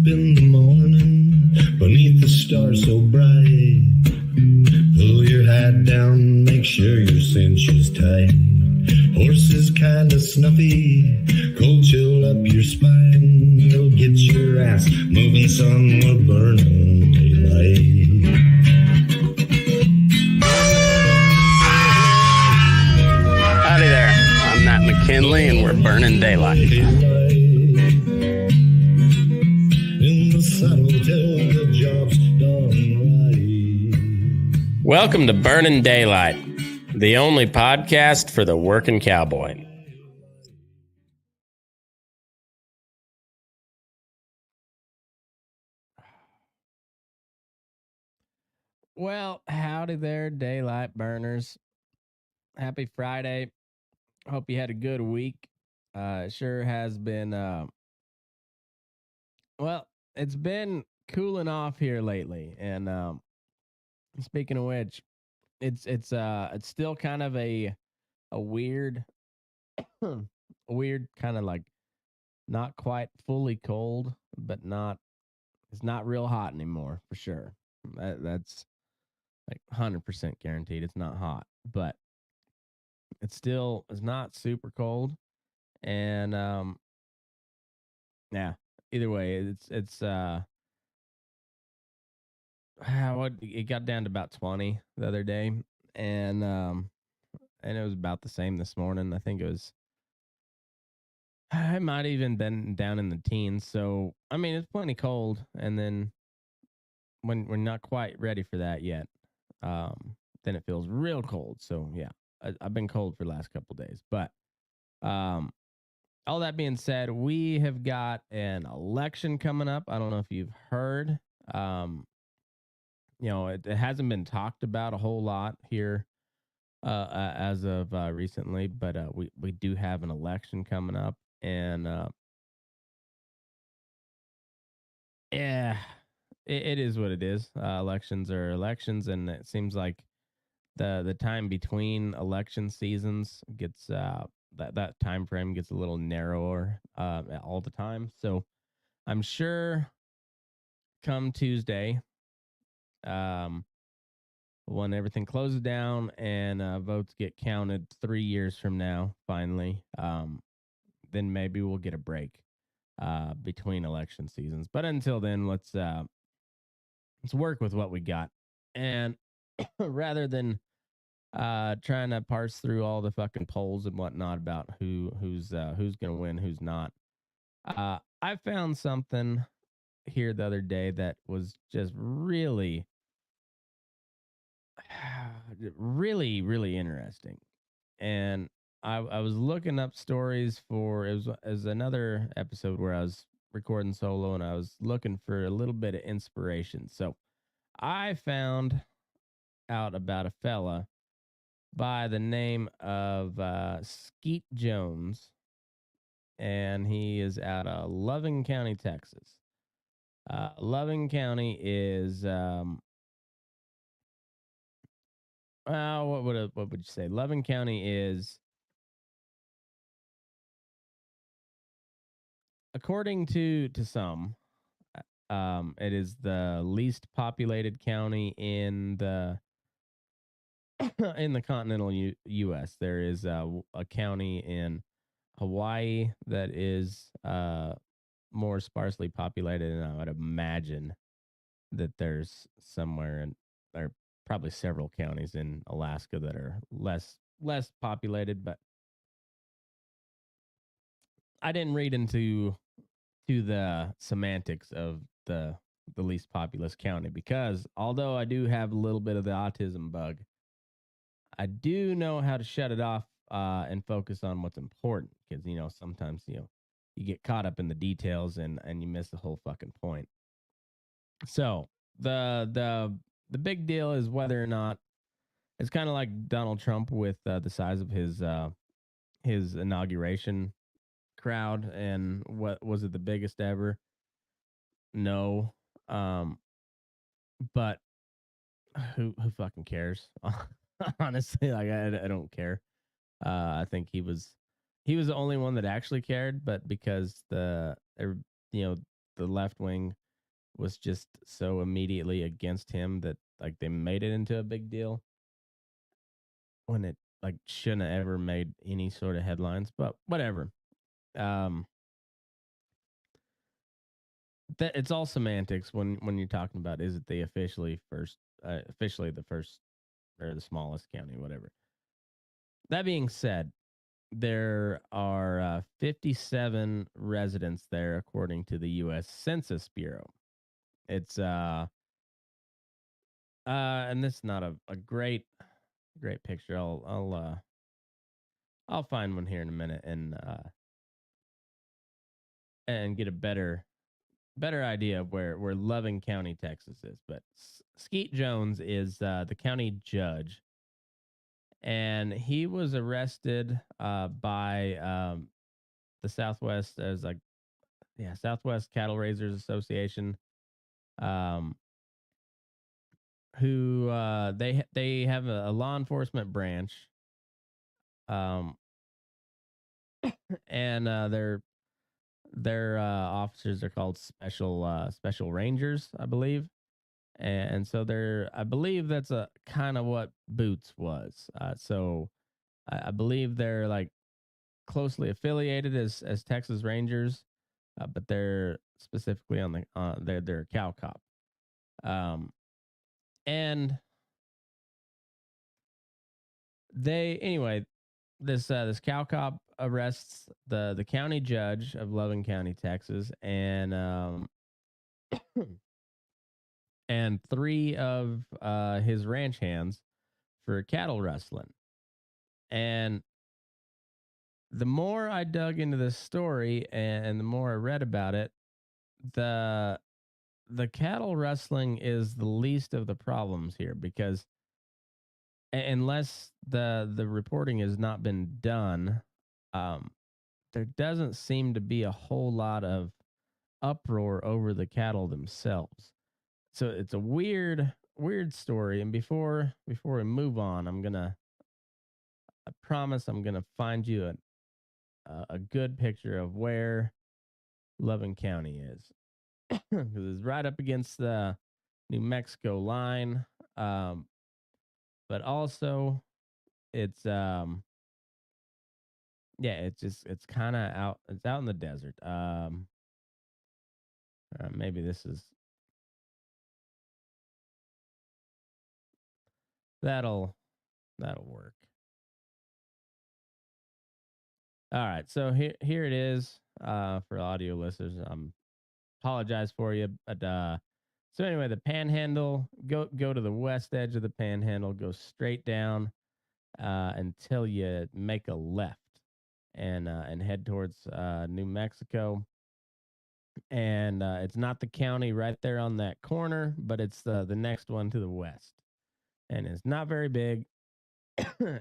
in the morning, beneath the stars so bright. Pull your hat down, make sure your cinch is tight. Horses kinda snuffy, cold chill up your spine. You'll get your ass moving, son, we're burning daylight. Howdy there, I'm Matt McKinley and we're burning daylight. In the saddle till the job's done right. Welcome to Burnin' Daylight, the only podcast for the working cowboy. Well, howdy there, daylight burners. Happy Friday. Hope you had a good week. It sure has been, well, it's been cooling off here lately. And speaking of which, it's still kind of a weird, a weird kind of like not quite fully cold, but it's not real hot anymore for sure. That's like 100% guaranteed. It's not hot, but it's not super cold. And yeah, either way, it's it got down to about 20 the other day, and it was about the same this morning. I think I might even been down in the teens. So I mean, it's plenty cold, and then when we're not quite ready for that yet, then it feels real cold. So yeah, I've been cold for the last couple days, but all that being said, we have got an election coming up. I don't know if you've heard. It hasn't been talked about a whole lot here as of recently, but we do have an election coming up, and yeah, it is what it is. Elections are elections, and it seems like the time between election seasons gets that time frame gets a little narrower all the time. So I'm sure come Tuesday, when everything closes down and votes get counted 3 years from now, finally, then maybe we'll get a break between election seasons. But until then, let's work with what we got, and rather than trying to parse through all the fucking polls and whatnot about who's gonna win, who's not. I found something here the other day that was just really, really interesting, and I was looking up stories for it was another episode where I was recording solo and I was looking for a little bit of inspiration. So I found out about a fella by the name of Skeet Jones, and he is out of Loving County, Texas. Loving County is what would you say? Loving County is, according to some, it is the least populated county in the in the continental U.S. There is a county in Hawaii that is more sparsely populated, and I would imagine that there's there are probably several counties in Alaska that are less populated, but I didn't read into the semantics of the least populous county, because although I do have a little bit of the autism bug, I do know how to shut it off and focus on what's important, because sometimes you get caught up in the details and you miss the whole fucking point. So the big deal is whether or not it's kind of like Donald Trump with the size of his inauguration crowd, and what was it, the biggest ever? No, but who fucking cares? Honestly, like I don't care. I think he was the only one that actually cared, but because the left wing was just so immediately against him that like they made it into a big deal when it like shouldn't have ever made any sort of headlines, but whatever. Um that it's all semantics when you're talking about is it the officially the first or the smallest county, whatever. That being said, there are 57 residents there according to the US Census Bureau. It's and this is not a great picture. I'll find one here in a minute and get a better idea of where Loving County, Texas is. But Skeet Jones is the county judge, and he was arrested by the Southwest as like Southwest Cattle Raisers Association, um, who they have a law enforcement branch, um, and their officers are called special rangers, I believe. And so they're I believe that's a kind of what Boots was. So I believe they're like closely affiliated as Texas Rangers, but they're specifically on the they're a cow cop. And they anyway this cow cop arrests the county judge of Loving County, Texas, and three of his ranch hands for cattle rustling. And the more I dug into this story and the more I read about it, the the cattle rustling is the least of the problems here because unless the reporting has not been done, um, there doesn't seem to be a whole lot of uproar over the cattle themselves. So it's a weird story. And before we move on, I promise I'm gonna find you a good picture of where Loving County is because it's right up against the New Mexico line. But also it's it's kind of out. It's out in the desert. Maybe this is that'll that'll work. All right, so here it is for audio listeners. Apologize for you, but so anyway, the Panhandle go to the west edge of the Panhandle, go straight down until you make a left and head towards New Mexico. And it's not the county right there on that corner, but it's the next one to the west, and it's not very big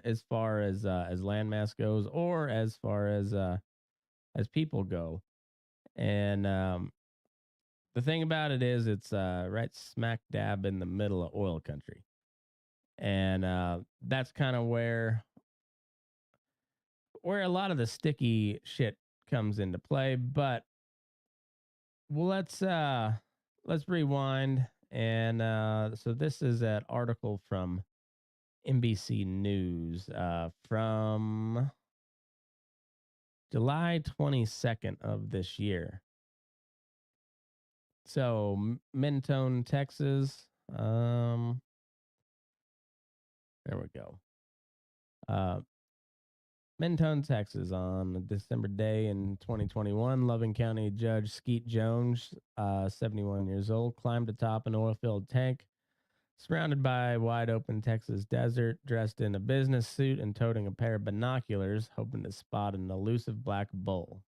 as far as landmass goes, or as far as people go. And the thing about it is, it's right smack dab in the middle of oil country, and that's kind of where a lot of the sticky shit comes into play. But well, let's rewind. And so this is an article from NBC News from July 22nd of this year. So Mentone, Texas. There we go. Uh, Mentone, Texas, on a December day in 2021, Loving County Judge Skeet Jones, 71 years old, climbed atop an oil-filled tank, surrounded by wide open Texas desert, dressed in a business suit and toting a pair of binoculars, hoping to spot an elusive black bull.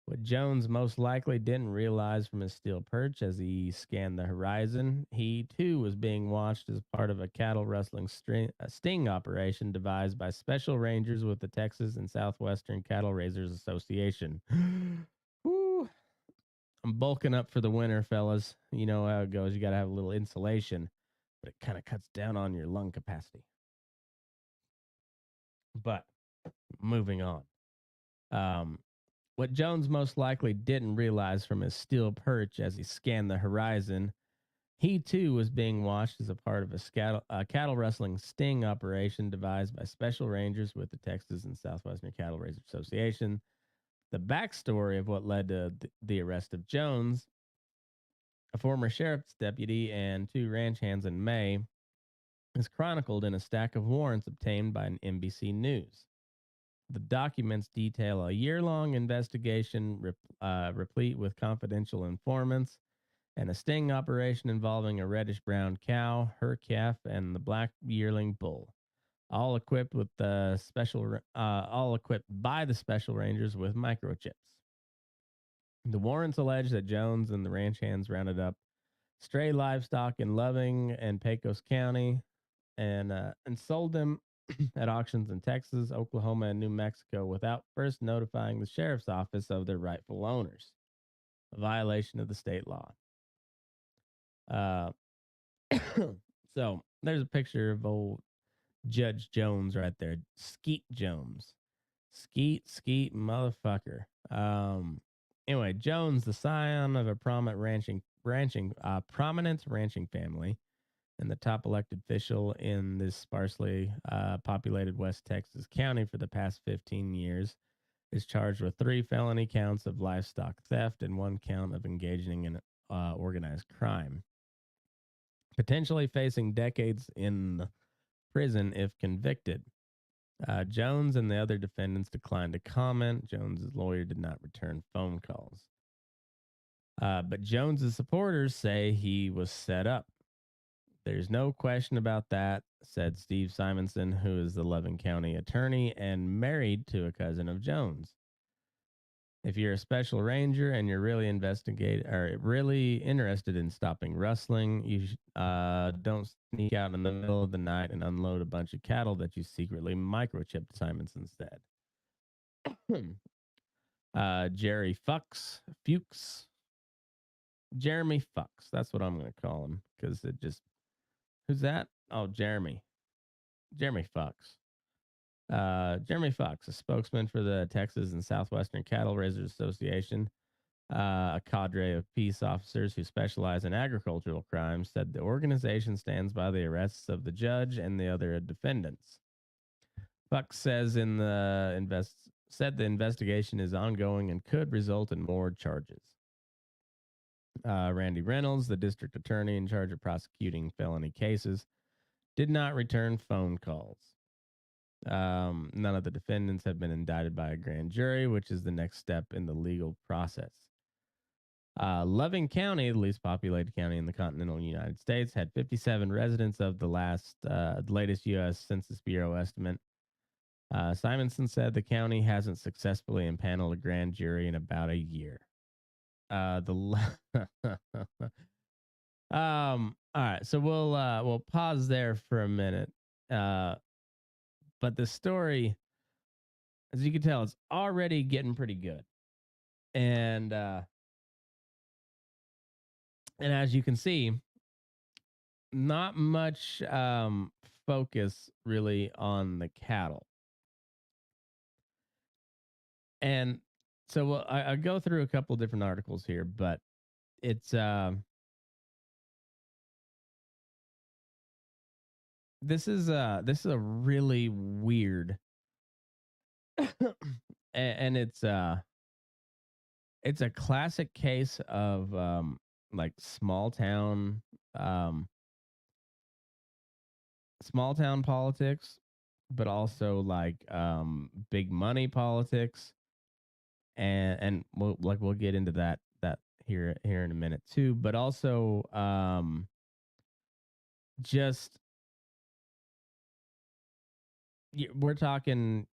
What Jones most likely didn't realize from his steel perch as he scanned the horizon, he too was being watched as part of a cattle rustling sting operation devised by special rangers with the Texas and Southwestern Cattle Raisers Association. Woo. I'm bulking up for the winter, fellas. You know how it goes. You got to have a little insulation, but it kind of cuts down on your lung capacity. But moving on. Um, What Jones most likely didn't realize from his steel perch as he scanned the horizon, he too was being watched as a part of a cattle rustling sting operation devised by special rangers with the Texas and Southwestern Cattle Raisers Association. The backstory of what led to the arrest of Jones, a former sheriff's deputy, and two ranch hands in May, is chronicled in a stack of warrants obtained by an NBC News. The documents detail a year-long investigation replete with confidential informants and a sting operation involving a reddish-brown cow, her calf, and the black yearling bull, all equipped with all equipped by the special rangers with microchips. The warrants allege that Jones and the ranch hands rounded up stray livestock in Loving and Pecos County and sold them at auctions in Texas, Oklahoma, and New Mexico without first notifying the sheriff's office of their rightful owners, a violation of the state law. Uh, so there's a picture of old Judge Jones right there, Skeet Jones, Skeet, motherfucker. Anyway, Jones, the scion of a prominent ranching family, and the top elected official in this sparsely populated West Texas county for the past 15 years, is charged with 3 felony counts of livestock theft and 1 count of engaging in organized crime, potentially facing decades in prison if convicted. Jones and the other defendants declined to comment. Jones's lawyer did not return phone calls. But Jones's supporters say he was set up. There's no question about that, said Steve Simonson, who is the Loving County attorney and married to a cousin of Jones. If you're a special ranger and you're really really interested in stopping rustling, you don't sneak out in the middle of the night and unload a bunch of cattle that you secretly microchipped, Simonson said. Jeremy Fuchs. That's what I'm going to call him because it just. Who's that? Oh, Jeremy Fuchs. Jeremy Fox, a spokesman for the Texas and Southwestern Cattle Raisers Association, a cadre of peace officers who specialize in agricultural crimes, said the organization stands by the arrests of the judge and the other defendants. Fox says said the investigation is ongoing and could result in more charges. Randy Reynolds, the district attorney in charge of prosecuting felony cases, did not return phone calls. None of the defendants have been indicted by a grand jury, which is the next step in the legal process. Loving County, the least populated county in the continental United States, had 57 residents of the latest U.S. Census Bureau estimate. Simonson said the county hasn't successfully impaneled a grand jury in about a year. All right, so we'll pause there for a minute. But the story, as you can tell, it's already getting pretty good. And as you can see, not much focus really on the cattle. And so I go through a couple of different articles here, but it's this is a really weird and it's a classic case of like small town politics, but also like big money politics, and we'll get into that here in a minute too, but also just we're talking,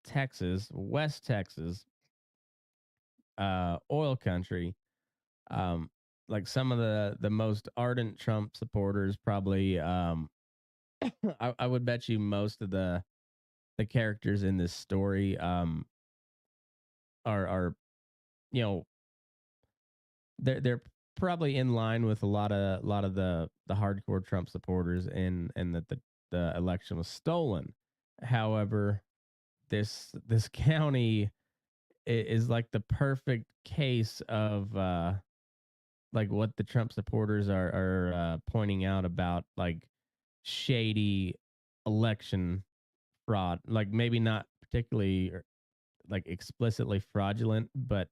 Texas, West Texas, oil country. Like some of the most ardent Trump supporters probably I would bet you most of the characters in this story are they're probably in line with a lot of the hardcore Trump supporters and that the election was stolen. However, this county is like the perfect case of like what the Trump supporters are pointing out about like shady election fraud. Like maybe not particularly like explicitly fraudulent, but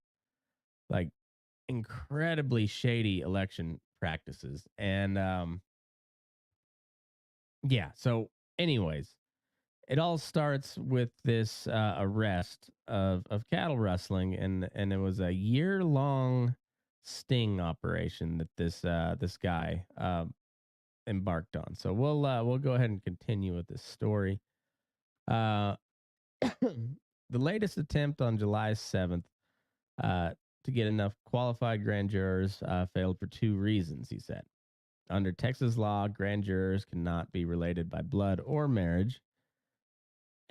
like incredibly shady election practices. And yeah, so anyways, it all starts with this arrest of cattle rustling, and it was a year-long sting operation that this guy embarked on. So we'll go ahead and continue with this story. Uh, the latest attempt on July 7th to get enough qualified grand jurors failed for two reasons, he said. Under Texas law, grand jurors cannot be related by blood or marriage,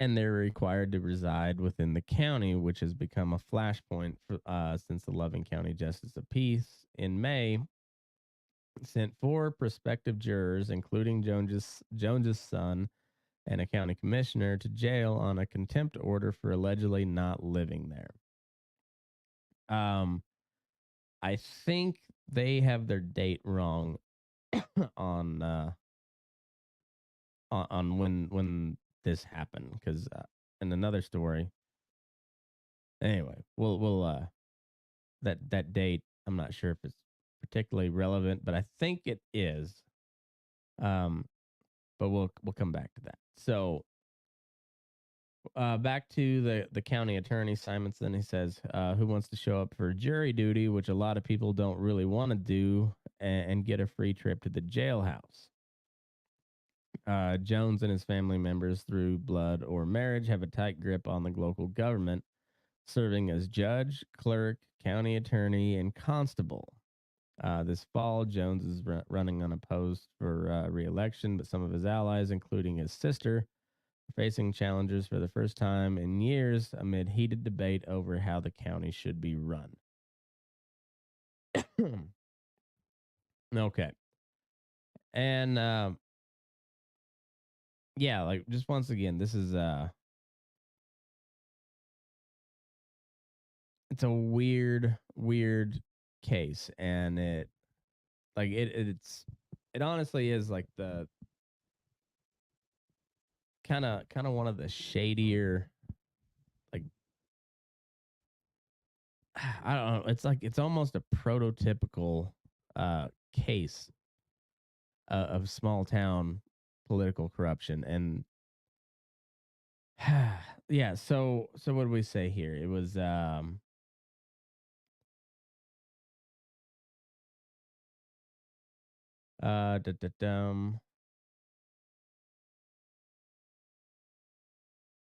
and they're required to reside within the county, which has become a flashpoint since the Loving County Justice of Peace in May sent four prospective jurors, including Jones's son and a county commissioner, to jail on a contempt order for allegedly not living there. I think they have their date wrong on when this happened because in another story. Anyway, we'll that date. I'm not sure if it's particularly relevant, but I think it is. Um, but we'll come back to that. So back to the county attorney Simonson. He says, "Who wants to show up for jury duty, which a lot of people don't really want to do, and get a free trip to the jailhouse." Jones and his family members, through blood or marriage, have a tight grip on the local government, serving as judge, clerk, county attorney, and constable. This fall, Jones is running unopposed for re-election, but some of his allies, including his sister, are facing challenges for the first time in years amid heated debate over how the county should be run. Okay. And yeah, like just once again, this is it's a weird case, and it honestly is like the kind of one of the shadier, like, I don't know, it's like it's almost a prototypical case of small town political corruption. And yeah, so what do we say here? It was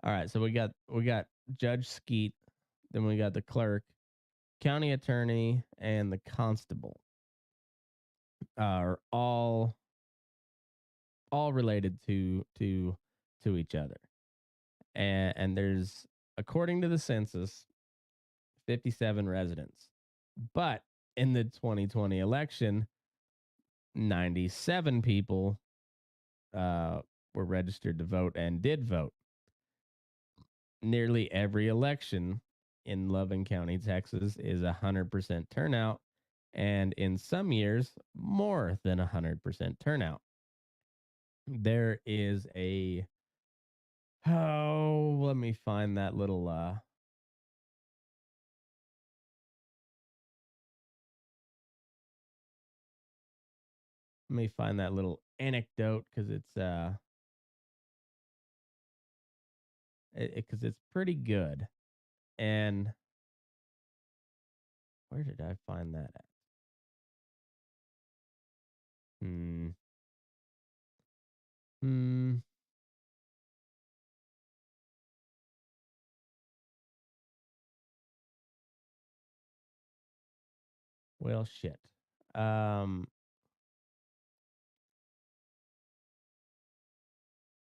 all right, so we got Judge Skeet, then we got the clerk, county attorney, and the constable are all related to each other. And there's, according to the census, 57 residents. But in the 2020 election, 97 people were registered to vote and did vote. Nearly every election in Loving County, Texas, is 100% turnout, and in some years, more than 100% turnout. There is a let me find that little anecdote because it's pretty good. And where did I find that at? Hmm. Hmm. Well, shit. Um.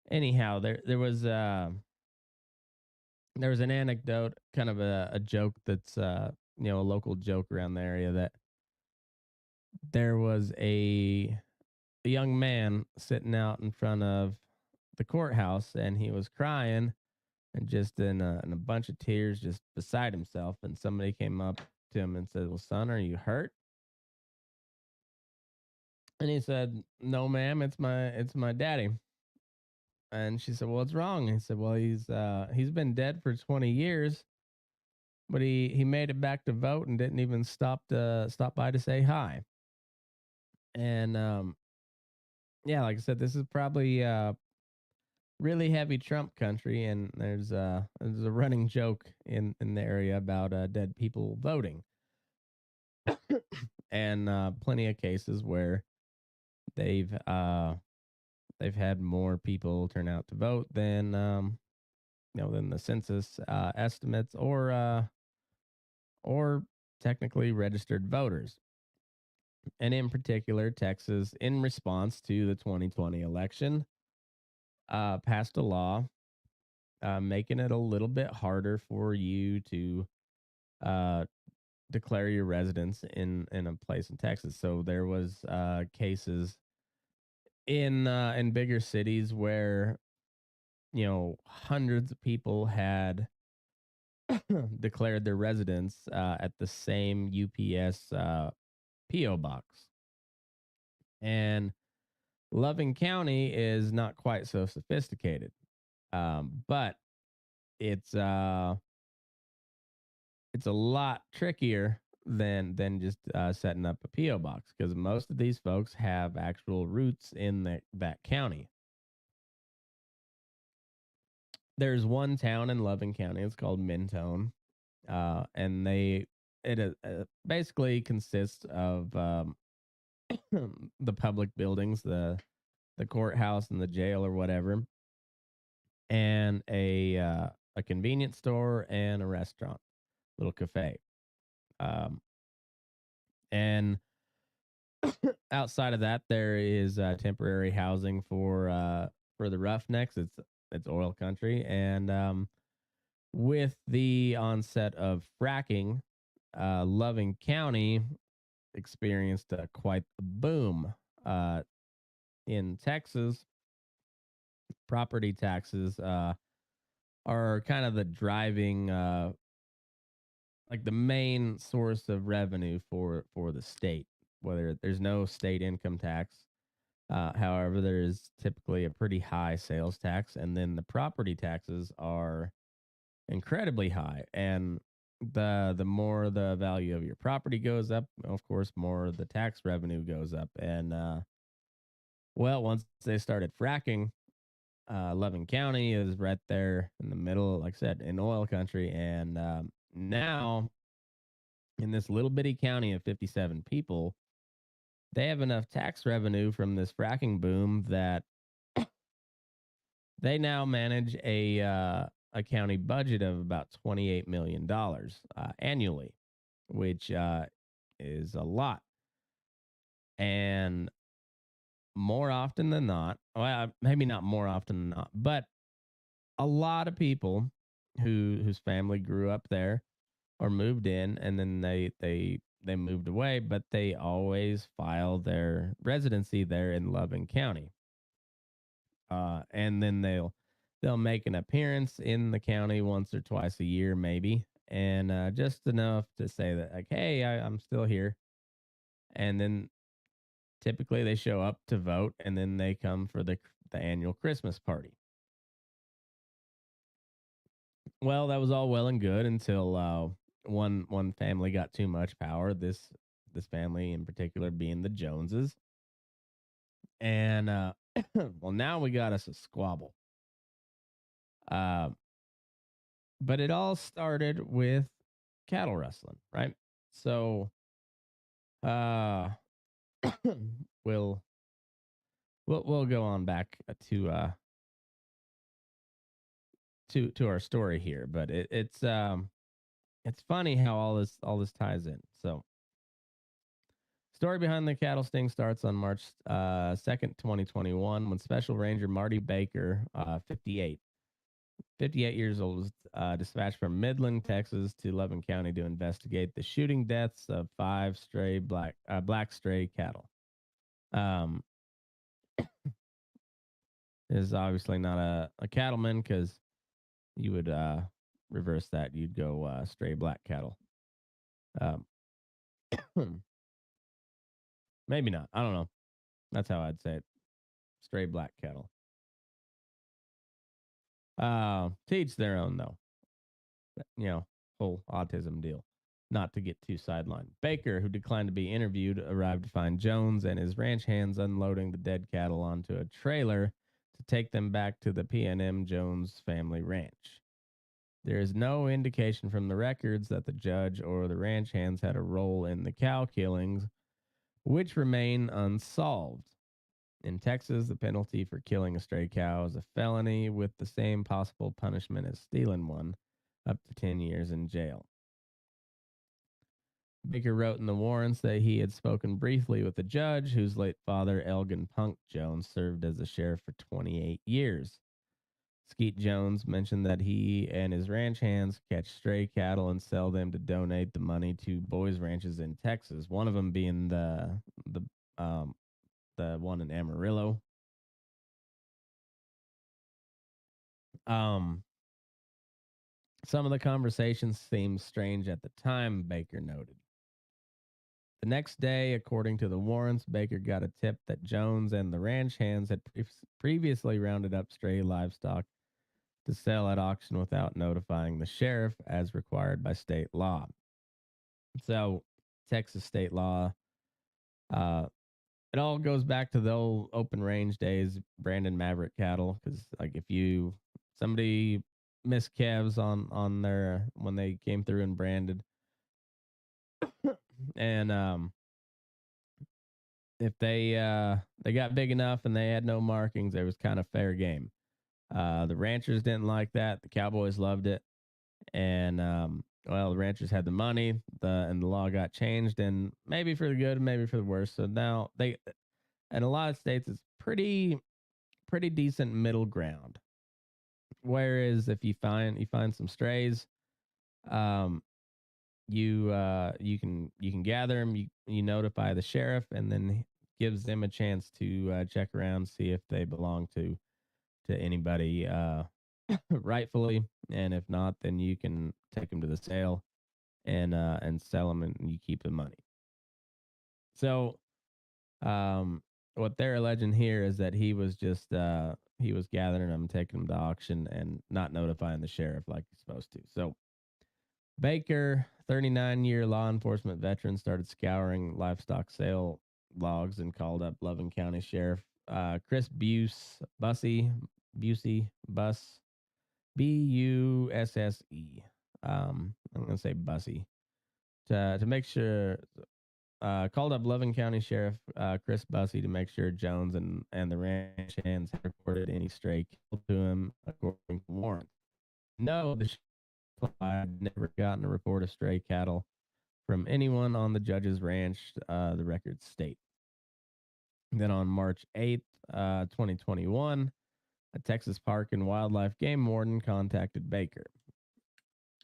Anyhow, there was an anecdote, kind of a joke that's a local joke around the area, that there was a young man sitting out in front of the courthouse, and he was crying and just in a bunch of tears, just beside himself. And somebody came up to him and said, "Well, son, are you hurt?" And he said, "No, ma'am, it's my daddy." And she said, "Well, what's wrong?" And he said, "Well, he's been dead for 20 years, but he made it back to vote and didn't even stop by to say hi." And yeah, like I said, this is probably really heavy Trump country, and there's a running joke in the area about dead people voting, and plenty of cases where they've uh they've had more people turn out to vote than than the census estimates or technically registered voters. And in particular, Texas, in response to the 2020 election, passed a law making it a little bit harder for you to uh, declare your residence in a place in Texas. So there was cases in bigger cities where hundreds of people had declared their residence at the same UPS PO box. And Loving County is not quite so sophisticated, but it's uh, it's a lot trickier than just setting up a PO box, because most of these folks have actual roots in that county. There's one town in Loving County. It's called Mentone, and it basically consists of the public buildings, the courthouse and the jail or whatever, and a convenience store and a restaurant, little cafe. Um, and outside of that, there is temporary housing for the Roughnecks. It's oil country, and with the onset of fracking, Loving County experienced quite a boom. In Texas, property taxes are kind of the driving, like the main source of revenue for the state. Whether there's no state income tax, however, there is typically a pretty high sales tax, and then the property taxes are incredibly high. And the more the value of your property goes up, of course, more the tax revenue goes up. And well, once they started fracking, Loving County is right there in the middle, like I said, in oil country. And now, in this little bitty county of 57 people, they have enough tax revenue from this fracking boom that they now manage a county budget of about $28 million annually, which is a lot. And more often than not, well, maybe not more often than not, but a lot of people whose family grew up there or moved in, and then they moved away, but they always file their residency there in Loving County. And then they'll make an appearance in the county once or twice a year, maybe, and just enough to say that, like, hey, I'm still here. And then typically they show up to vote, and then they come for the annual Christmas party. Well, that was all well and good until one family got too much power. This family in particular being the Joneses, and well, now we got us a squabble. Uh, but it all started with cattle rustling, right? So, uh, we'll we'll go on back to our story here, but it's funny how all this ties in. So, story behind the cattle sting starts on March 2nd, 2021, when Special Ranger Marty Baker, 58 years old, was dispatched from Midland, Texas, to Loving County to investigate the shooting deaths of five stray black stray cattle. Um, is obviously not a cattleman, because you would reverse that. You'd go stray black cattle. Um, maybe not. I don't know. That's how I'd say it. Stray black cattle. To each their own, though. You know, whole autism deal. Not to get too sidelined. Baker, who declined to be interviewed, arrived to find Jones and his ranch hands unloading the dead cattle onto a trailer to take them back to the P&M Jones family ranch. There is no indication from the records that the judge or the ranch hands had a role in the cow killings, which remain unsolved. In Texas, the penalty for killing a stray cow is a felony with the same possible punishment as stealing one, up to 10 years in jail. Baker wrote in the warrants that he had spoken briefly with the judge, whose late father, Elgin Punk Jones, served as a sheriff for 28 years. Skeet Jones mentioned that he and his ranch hands catch stray cattle and sell them to donate the money to boys' ranches in Texas. One of them being um, the one in Amarillo. Um, some of the conversations seemed strange at the time, Baker noted. The next day, according to the warrants, Baker got a tip that Jones and the ranch hands had previously rounded up stray livestock to sell at auction without notifying the sheriff as required by state law. So, Texas state law, uh, it all goes back to the old open range days, Brandon Maverick cattle. Because, like, if somebody missed calves on their when they came through and branded, and if they got big enough and they had no markings, it was kind of fair game. The ranchers didn't like that. The Cowboys loved it, and well, the ranchers had the money. And the law got changed, and maybe for the good, maybe for the worse. So now in a lot of states, it's pretty decent middle ground. Whereas if you find some strays, um, you can gather them. You notify the sheriff, and then gives them a chance to check around, see if they belong to anybody rightfully, and if not, then you can take them to the sale and sell them, and you keep the money. So, what they're alleging here is that he was just he was gathering them, taking them to auction, and not notifying the sheriff like he's supposed to. So, Baker, 39-year law enforcement veteran, started scouring livestock sale logs and called up Loving County Sheriff Chris Busse, Busse, Busse. I'm going to say Busse to make sure. Called up Loving County Sheriff Chris Busse to make sure Jones and the ranch hands had reported any stray killed to him according to warrants. No, the sheriff had never gotten a report of stray cattle from anyone on the judge's ranch, the records state. Then on March 8th, 2021, a Texas Park and Wildlife game warden contacted Baker.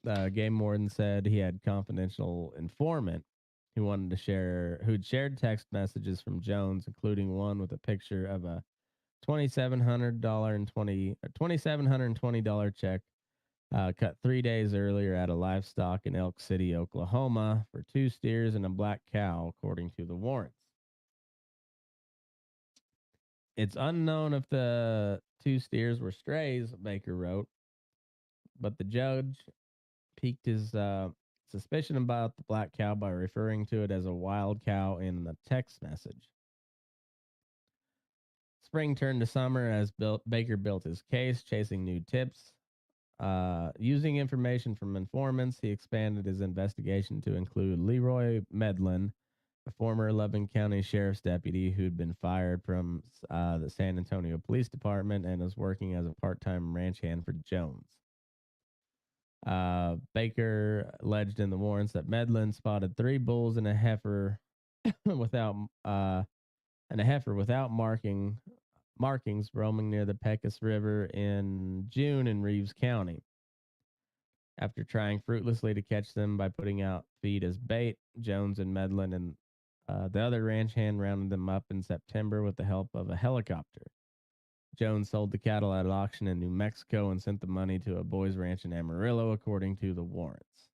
The game warden said he had confidential informant who'd shared text messages from Jones, including one with a picture of a $2,720 check cut 3 days earlier at a livestock in Elk City, Oklahoma, for 2 steers and a black cow, according to the warrants. It's unknown if the 2 steers were strays, Baker wrote, but the judge piqued his suspicion about the black cow by referring to it as a wild cow in the text message. Spring turned to summer as Baker built his case, chasing new tips. Using information from informants, he expanded his investigation to include Leroy Medlin, a former Loving County Sheriff's deputy who'd been fired from the San Antonio Police Department and was working as a part-time ranch hand for Jones. Baker alleged in the warrants that Medlin spotted 3 bulls and a heifer without markings roaming near the Pecos River in June in Reeves County. After trying fruitlessly to catch them by putting out feed as bait, Jones and Medlin and the other ranch hand rounded them up in September with the help of a helicopter. Jones sold the cattle at auction in New Mexico and sent the money to a boys' ranch in Amarillo, according to the warrants.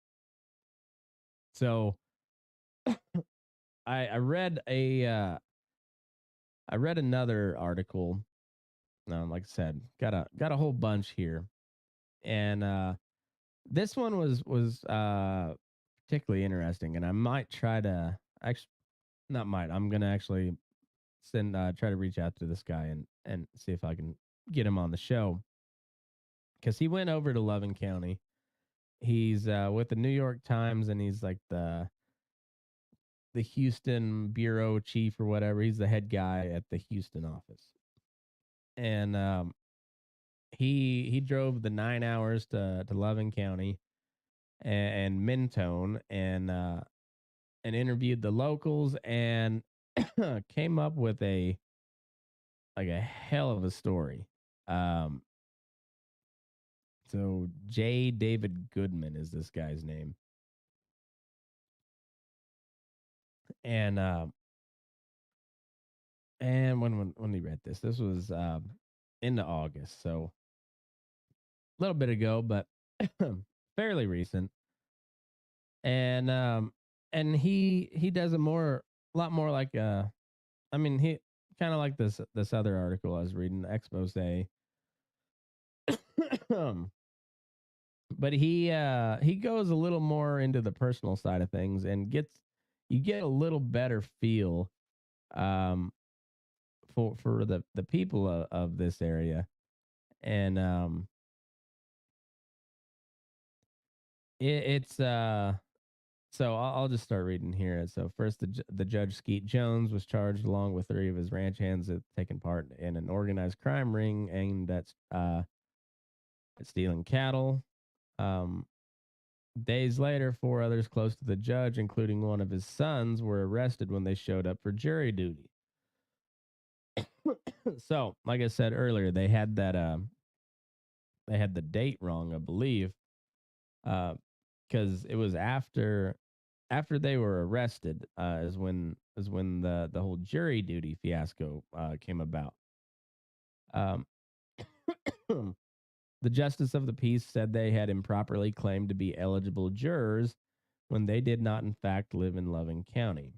So I read I read another article. Like I said, got a whole bunch here, and this one was particularly interesting, and I might try to actually not might I'm gonna actually send try to reach out to this guy and see if I can get him on the show because he went over to Loving County. He's with the New York Times, and he's like the Houston bureau chief or whatever. He's the head guy at the Houston office, and he drove the 9 hours to Loving County and Mentone and interviewed the locals and came up with a hell of a story. Um, so J. David Goodman is this guy's name, and when he read this was into August, so a little bit ago, but fairly recent. And he does a lot more like I mean he kind of like this other article I was reading, the expose. But he goes a little more into the personal side of things and you get a little better feel um for the people of this area. And it's so I'll just start reading here. So first, the judge Skeet Jones was charged along with three of his ranch hands with taking part in an organized crime ring aimed at stealing cattle. Um, Days later, four others close to the judge, including one of his sons, were arrested when they showed up for jury duty. So, like I said earlier, they had the date wrong, I believe, because it was after they were arrested is when the whole jury duty fiasco came about. Um, the justice of the peace said they had improperly claimed to be eligible jurors when they did not, in fact, live in Loving County.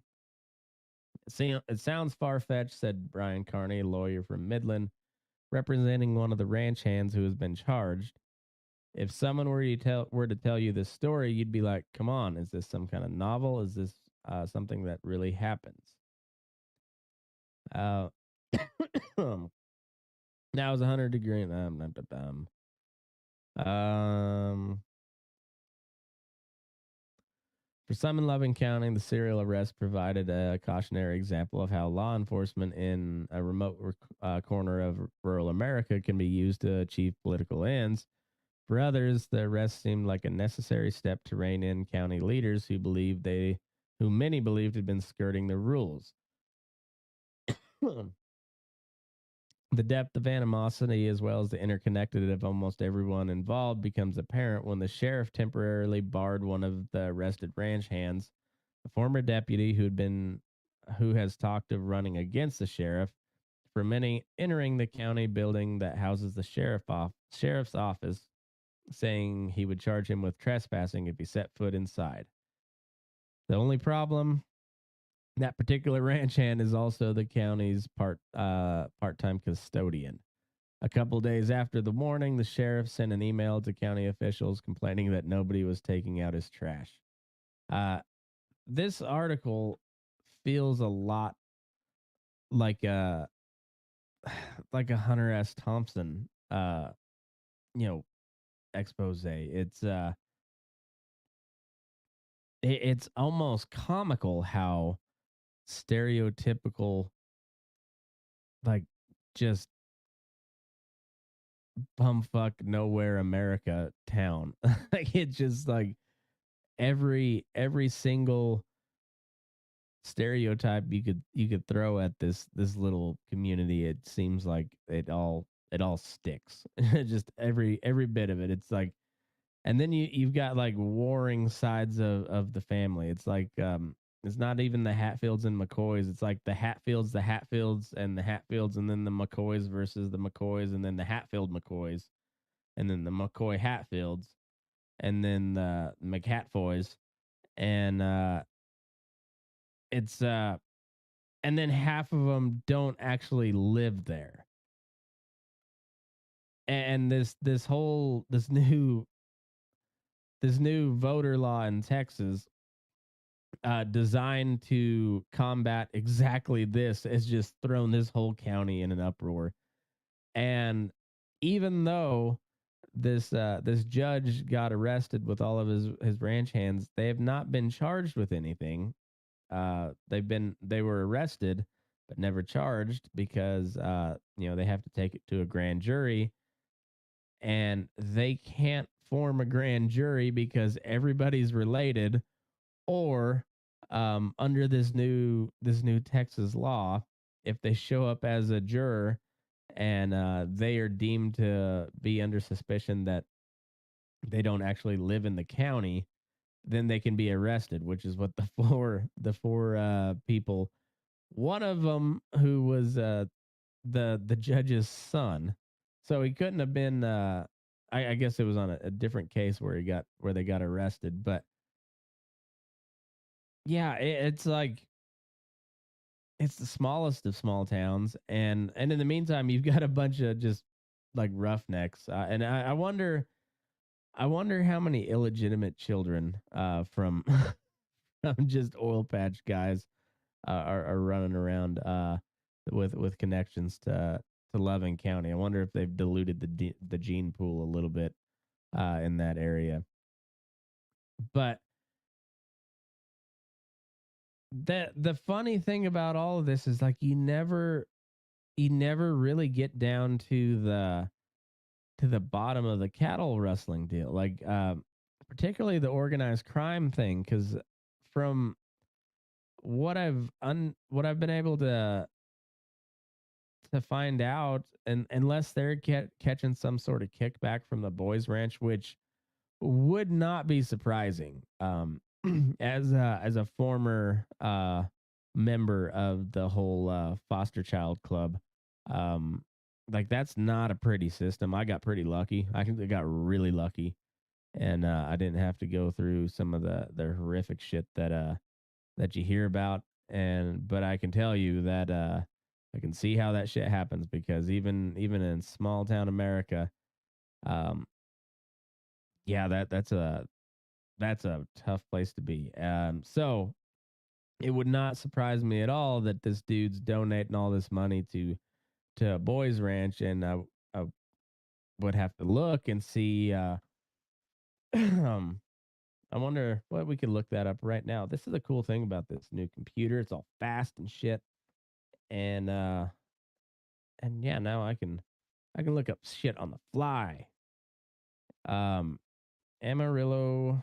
See, it sounds far fetched, said Brian Carney, a lawyer from Midland, representing one of the ranch hands who has been charged. If someone were to tell you this story, you'd be like, "Come on, is this some kind of novel? Is this something that really happens?" Uh, now it's 100 degree. Um, for some in Loving County, the serial arrest provided a cautionary example of how law enforcement in a remote corner of rural America can be used to achieve political ends. For others, the arrest seemed like a necessary step to rein in county leaders who many believed had been skirting the rules. The depth of animosity, as well as the interconnectedness of almost everyone involved, becomes apparent when the sheriff temporarily barred one of the arrested ranch hands, a former deputy who has talked of running against the sheriff, from entering the county building that houses the sheriff's office, saying he would charge him with trespassing if he set foot inside. The only problem, that particular ranch hand is also the county's part-time custodian. A couple days after the warning, the sheriff sent an email to county officials complaining that nobody was taking out his trash. Uh, this article feels a lot like a like a Hunter S. Thompson you know expose. It's almost comical how stereotypical, like, just bumfuck nowhere America town. Like, it's just like every single stereotype you could throw at this little community. It seems like it all sticks. Just every bit of it. It's like, and then you've got like warring sides of the family. It's like It's not even the Hatfields and McCoys. It's like the Hatfields, and the Hatfields, and then the McCoys versus the McCoys, and then the Hatfield McCoys, and then the McCoy Hatfields, and then the McHatfoys, and it's and then half of them don't actually live there. And this new voter law in Texas, designed to combat exactly this, has just thrown this whole county in an uproar. And even though this judge got arrested with all of his ranch hands, they have not been charged with anything. They were arrested but never charged because they have to take it to a grand jury, and they can't form a grand jury because everybody's related, or under this new Texas law, if they show up as a juror and they are deemed to be under suspicion that they don't actually live in the county, then they can be arrested, which is what the four people, one of them who was the judge's son, so he couldn't have been. I guess it was on a different case where they got arrested, but yeah, it's like it's the smallest of small towns, and in the meantime, you've got a bunch of just like roughnecks, and I wonder how many illegitimate children from from just oil patch guys are running around with connections to Loving County. I wonder if they've diluted the gene pool a little bit in that area. But the funny thing about all of this is like you never really get down to the bottom of the cattle rustling deal, like particularly the organized crime thing, because from what I've been able to find out, and unless they're catching some sort of kickback from the boys ranch, which would not be surprising, as a former member of the whole foster child club, um like that's not a pretty system. I got pretty lucky. I think I got really lucky, and I didn't have to go through some of the horrific shit that you hear about. And but I can tell you that I can see how that shit happens, because even in small town America, um yeah, that's a tough place to be. So it would not surprise me at all that this dude's donating all this money to a boys ranch, and I would have to look and see. um, I wonder what we could look that up right now. This is the cool thing about this new computer; it's all fast and shit, and yeah, now I can look up shit on the fly. Um, Amarillo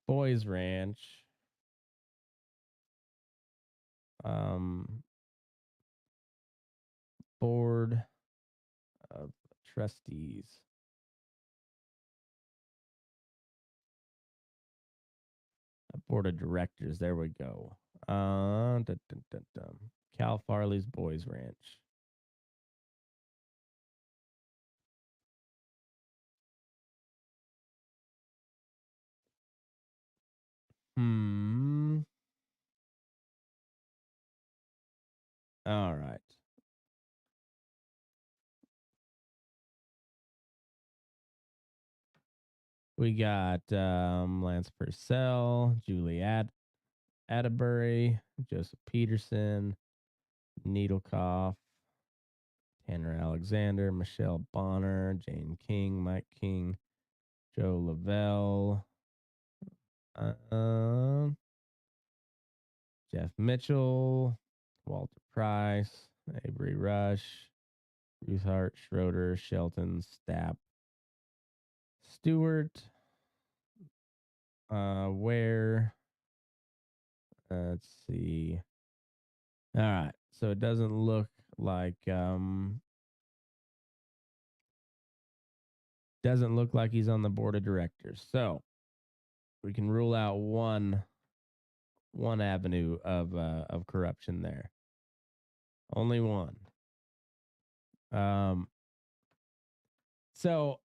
Boys Ranch. Um, Board of Trustees. Board of Directors. There we go. Dun, dun, dun, dun. Cal Farley's Boys Ranch. Hmm. All right. We got Lance Purcell, Julie Atterbury, Joseph Peterson, Needlecoff, Tanner Alexander, Michelle Bonner, Jane King, Mike King, Joe Lavelle, uh, Jeff Mitchell, Walter Price, Avery Rush, Ruth Hart, Schroeder, Shelton, Stapp, Stewart, Ware. Let's see. All right. So it doesn't look like he's on the board of directors. So we can rule out one avenue of corruption there. Only one. Um, so,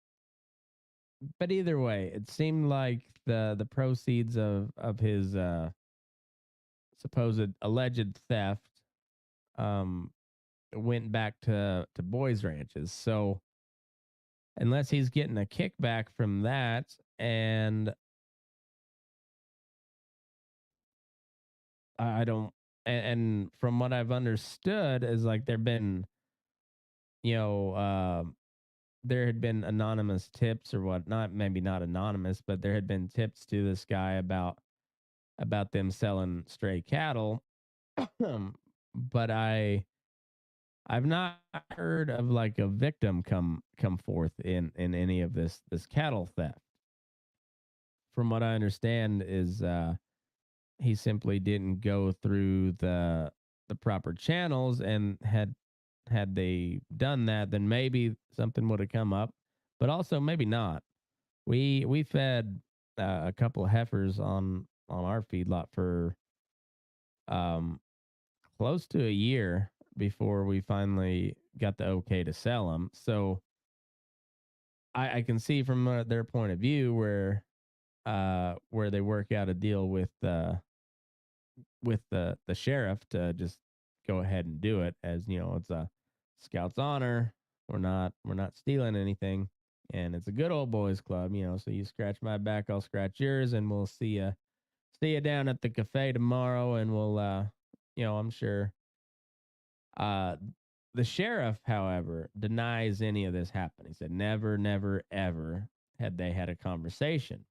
but either way, it seemed like the proceeds of his supposed alleged theft um went back to boys ranches. So unless he's getting a kickback from that, and I don't, and from what I've understood is like there've been, you know, there had been anonymous tips or whatnot, maybe not anonymous, but there had been tips to this guy about them selling stray cattle. But I've not heard of like a victim come forth in any of this cattle theft. From what I understand is he simply didn't go through the proper channels, and had they done that, then maybe something would have come up, but also maybe not. We fed a couple of heifers on our feedlot for um close to a year before we finally got the okay to sell them. So I can see from their point of view where they work out a deal with the sheriff to just go ahead and do it, as you know, it's a scout's honor. We're not stealing anything, and it's a good old boys club, you know. So you scratch my back, I'll scratch yours, and we'll see you down at the cafe tomorrow, and we'll I'm sure. Uh, the sheriff, however, denies any of this happened. He said never, never, ever had they had a conversation.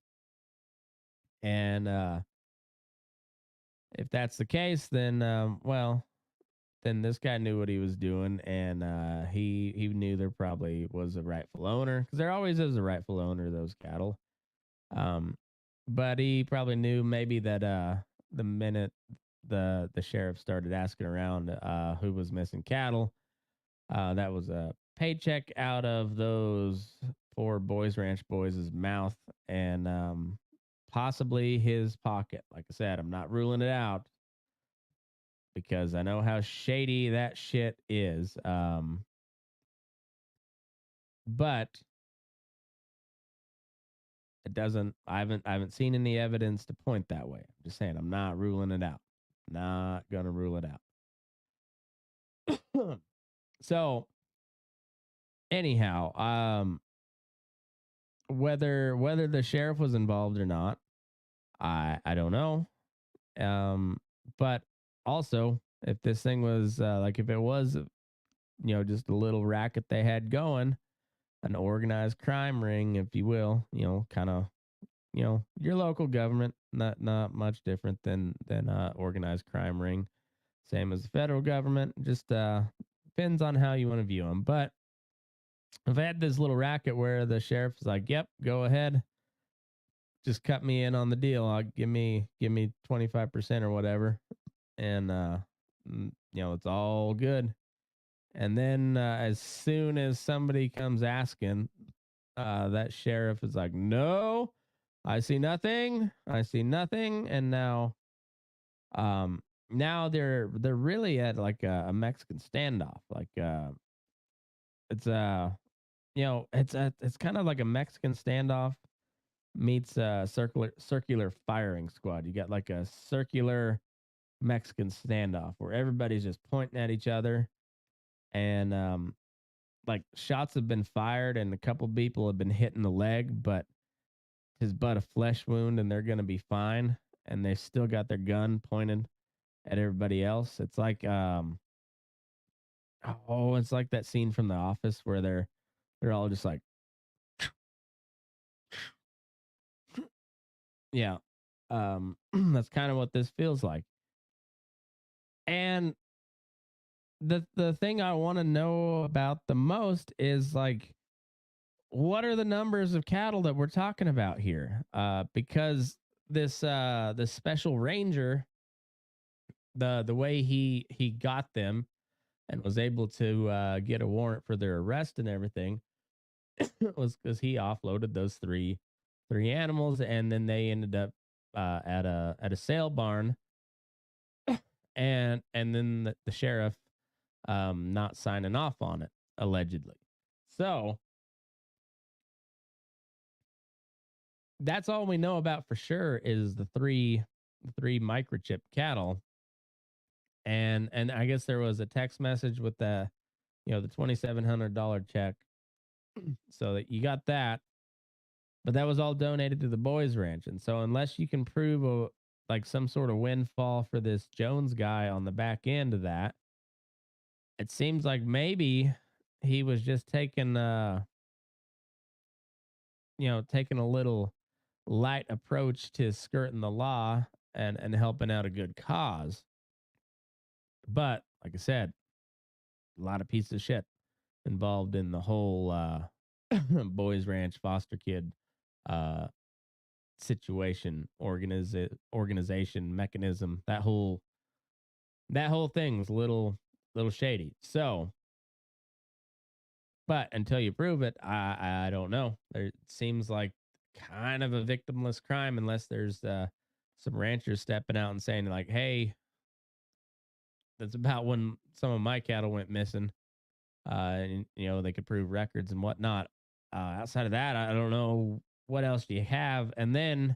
And if that's the case, then then this guy knew what he was doing, and he knew there probably was a rightful owner, because there always is a rightful owner of those cattle. Um, but he probably knew maybe that the minute the sheriff started asking around who was missing cattle, that was a paycheck out of those poor Boys Ranch boys' mouth, and possibly his pocket. Like I said, I'm not ruling it out because I know how shady that shit is. But it doesn't. I haven't seen any evidence to point that way. I'm just saying I'm not ruling it out. Not gonna rule it out. So anyhow, whether the sheriff was involved or not, I don't know. But also, if this thing was like if it was just a little racket they had going, an organized crime ring, if you will, kind of your local government, not much different than organized crime ring, same as the federal government, just depends on how you want to view them. But if I had this little racket where the sheriff's like, yep, go ahead, just cut me in on the deal. I'll give me 25% or whatever. And it's all good. And then as soon as somebody comes asking, that sheriff is like, no, I see nothing. I see nothing. And now they're really at like a Mexican standoff. Like it's it's kind of like a Mexican standoff meets a circular firing squad. You got like a circular Mexican standoff where everybody's just pointing at each other, and like shots have been fired and a couple people have been hit in the leg, but his butt a flesh wound and they're gonna be fine, and they've still got their gun pointed at everybody else. It's like it's like that scene from The Office where they're all just like yeah. That's kind of what this feels like. And the thing I want to know about the most is like, what are the numbers of cattle that we're talking about here? Because this special ranger, the way he got them and was able to get a warrant for their arrest and everything was because he offloaded those three animals, and then they ended up at a sale barn and then the sheriff not signing off on it, allegedly. So that's all we know about for sure is the three microchip cattle. And I guess there was a text message with the $2,700 check. So that you got that, but that was all donated to the boys ranch. And so unless you can prove like some sort of windfall for this Jones guy on the back end of that, it seems like maybe he was just taking a little light approach to skirting the law and helping out a good cause. But like I said, a lot of pieces of shit involved in the whole boys ranch foster kid uh situation, organization, mechanism. That whole thing was a little shady. So, but until you prove it, I don't know. There seems like kind of a victimless crime unless there's some ranchers stepping out and saying like, "Hey, that's about when some of my cattle went missing." And they could prove records and whatnot. Outside of that, I don't know what else do you have. And then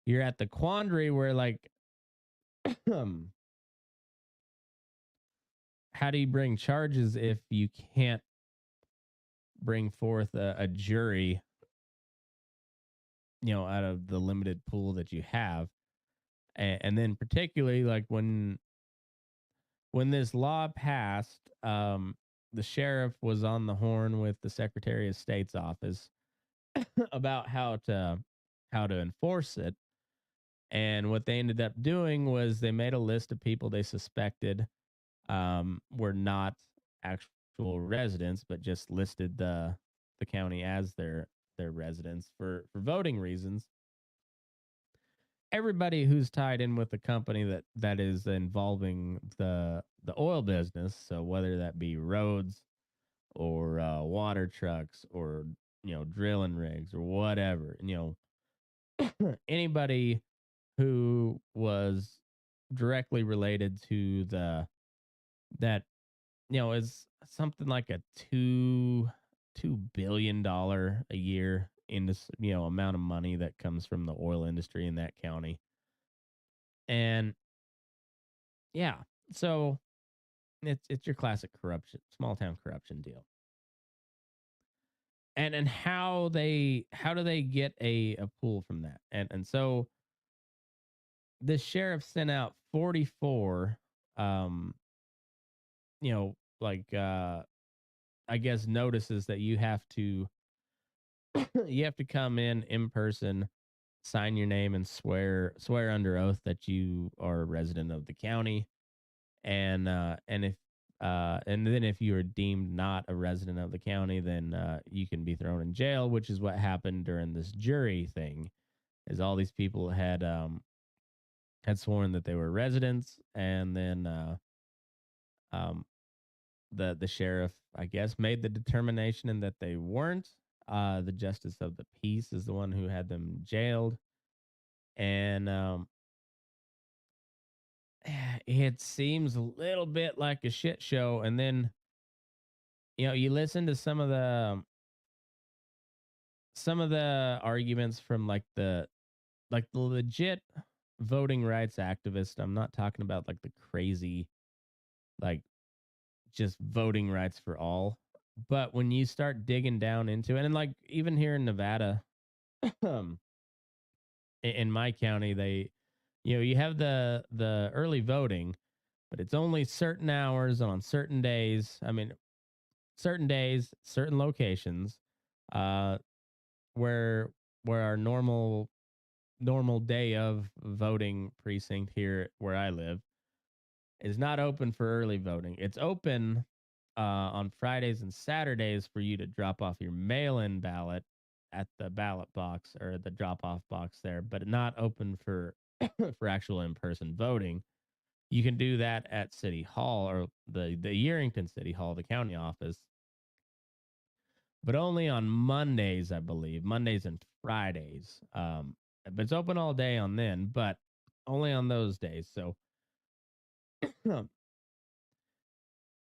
you're at the quandary where like, how do you bring charges if you can't bring forth a jury, out of the limited pool that you have? And then particularly like when this law passed, the sheriff was on the horn with the Secretary of State's office about how to enforce it. And what they ended up doing was they made a list of people they suspected were not actual residents, but just listed the county as their residents for voting reasons. Everybody who's tied in with the company that is involving the oil business, so whether that be roads or water trucks or drilling rigs or whatever, anybody who was directly related to that is something like a $2 billion a year in this amount of money that comes from the oil industry in that county. And yeah, so it's your classic corruption, small town corruption deal. And how do they get a pool from that? And so the sheriff sent out 44 um like I guess notices that you have to come in person, sign your name, and swear under oath that you are a resident of the county. And if and then if you are deemed not a resident of the county, then you can be thrown in jail, which is what happened during this jury thing. Is all these people had sworn that they were residents, and then um, the sheriff, I guess, made the determination and that they weren't. The justice of the peace is the one who had them jailed, and it seems a little bit like a shit show. And then you listen to some of the arguments from like the legit voting rights activists. I'm not talking about like the crazy like just voting rights for all. But when you start digging down into it, and like even here in Nevada, in my county, they, you have the early voting, but it's only certain hours on certain days. I mean, certain days, certain locations, uh, where our normal day of voting precinct here where I live is not open for early voting. It's open on Fridays and Saturdays for you to drop off your mail-in ballot at the ballot box or the drop-off box there, but not open for for actual in-person voting. You can do that at City Hall or the Yerington City Hall, the county office, but only on Mondays, I believe, Mondays and Fridays. But it's open all day on then, but only on those days. So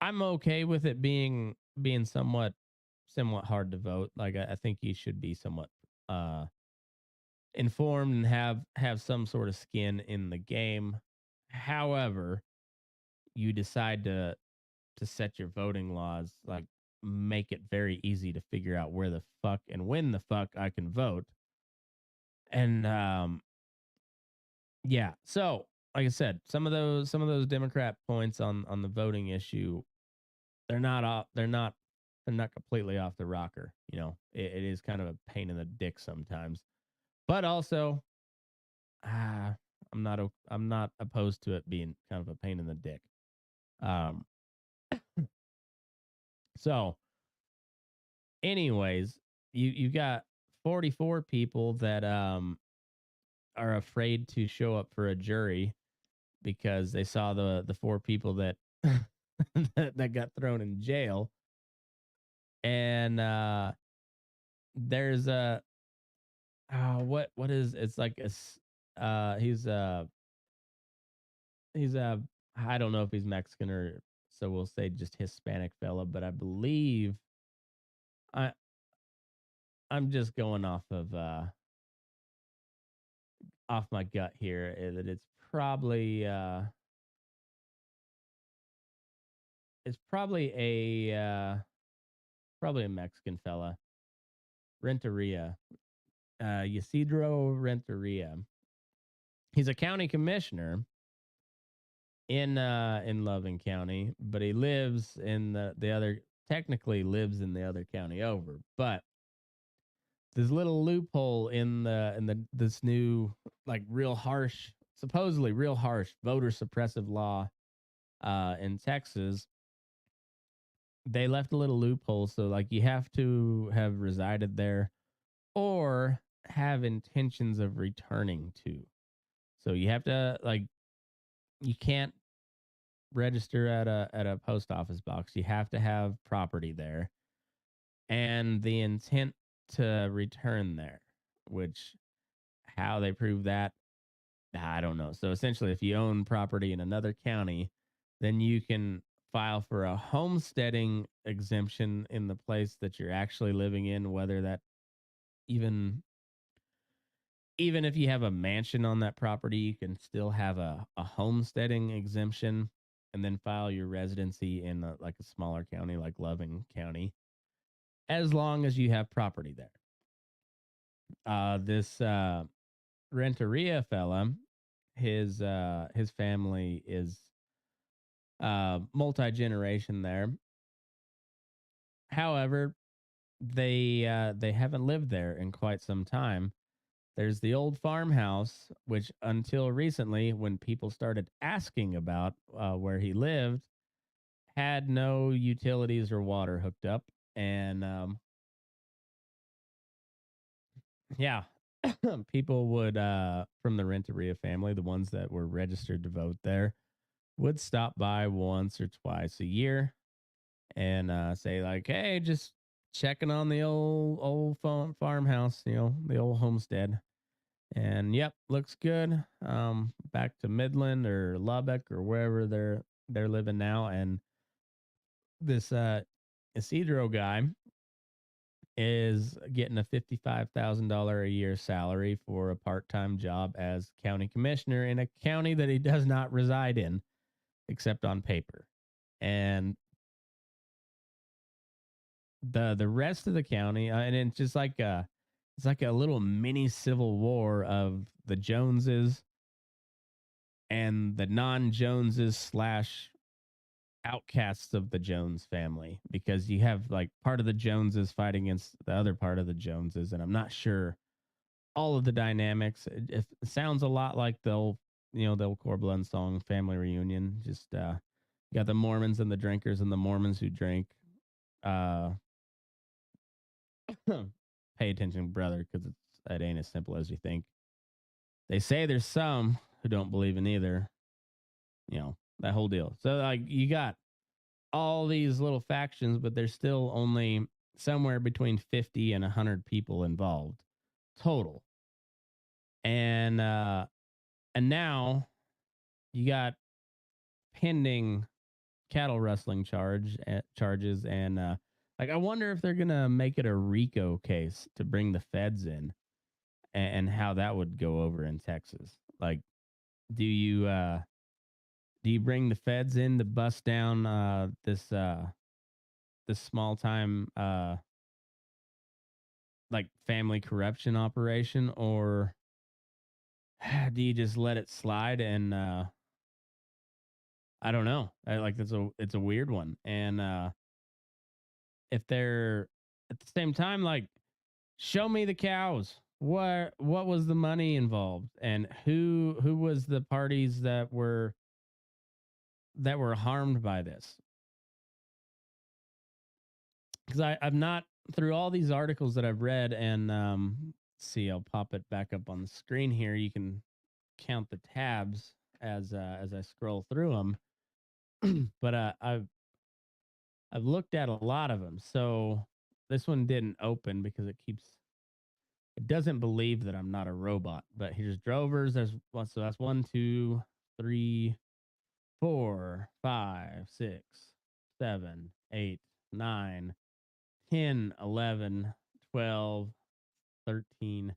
I'm okay with it being somewhat hard to vote. Like I think you should be somewhat uh informed and have some sort of skin in the game. However, you decide to set your voting laws, like make it very easy to figure out where the fuck and when the fuck I can vote. And yeah, so like I said, some of those Democrat points on the voting issue, they're not off, they're not completely off the rocker. It is kind of a pain in the dick sometimes, but also uh, I'm not opposed to it being kind of a pain in the dick. Um, so anyways, you got 44 people that are afraid to show up for a jury because they saw the four people that that got thrown in jail. And there's a what is it's like he's a I don't know if he's Mexican or, so we'll say just Hispanic fella, but I believe I I'm just going off my gut here, that it's probably a Mexican fella. Renteria. Ysidro Renteria. He's a county commissioner in Loving County, but he lives in the other technically lives in the other county over. But this little loophole in the this new, like, real harsh, supposedly real harsh voter suppressive law in Texas. They left a little loophole, so like you have to have resided there or have intentions of returning to. So you have to, like, you can't register at a post office box. You have to have property there and the intent to return there, which, how they prove that, I don't know. So essentially, if you own property in another county, then you can file for a homesteading exemption in the place that you're actually living in, whether that even even if you have a mansion on that property, you can still have a homesteading exemption and then file your residency in like a smaller county like Loving County, as long as you have property there. This Renteria fella, his family is multi generation there. However, they haven't lived there in quite some time. There's the old farmhouse, which until recently, when people started asking about where he lived, had no utilities or water hooked up. And yeah, people would, from the Renteria family, the ones that were registered to vote there, would stop by once or twice a year and say, like, hey, just checking on the old farmhouse, the old homestead. And yep, looks good. Back to Midland or Lubbock or wherever they're living now. And this Isidro guy is getting a $55,000 a year salary for a part-time job as county commissioner in a county that he does not reside in, except on paper. And the rest of the county, and it's just like a little mini civil war of the Joneses and the non-Joneses slash outcasts of the Jones family, because you have like part of the Joneses fighting against the other part of the Joneses, and I'm not sure all of the dynamics. It sounds a lot like the old Core Blund song "Family Reunion." Just you got the Mormons and the drinkers, and the Mormons who drink. Uh, Pay attention, brother, because it ain't as simple as you think. They say there's some who don't believe in either. That whole deal. So like you got all these little factions, but there's still only somewhere between 50 and 100 people involved total. And now you got pending cattle rustling charges, and like I wonder if they're gonna make it a RICO case to bring the feds in, and how that would go over in Texas. Like, do you bring the feds in to bust down this small time like family corruption operation, or do you just let it slide? And I don't know. Like it's a weird one. And if they're at the same time, like, show me the cows. What was the money involved, and who was the parties that were harmed by this? Because I've not, through all these articles that I've read, and see, I'll pop it back up on the screen here. You can count the tabs as I scroll through them. But I've looked at a lot of them. So this one didn't open because it doesn't believe that I'm not a robot. But here's drovers. There's one, so that's 1, 2, 3, 4, 5, 6, 7, 8, 9, 10, 11, 12, 13,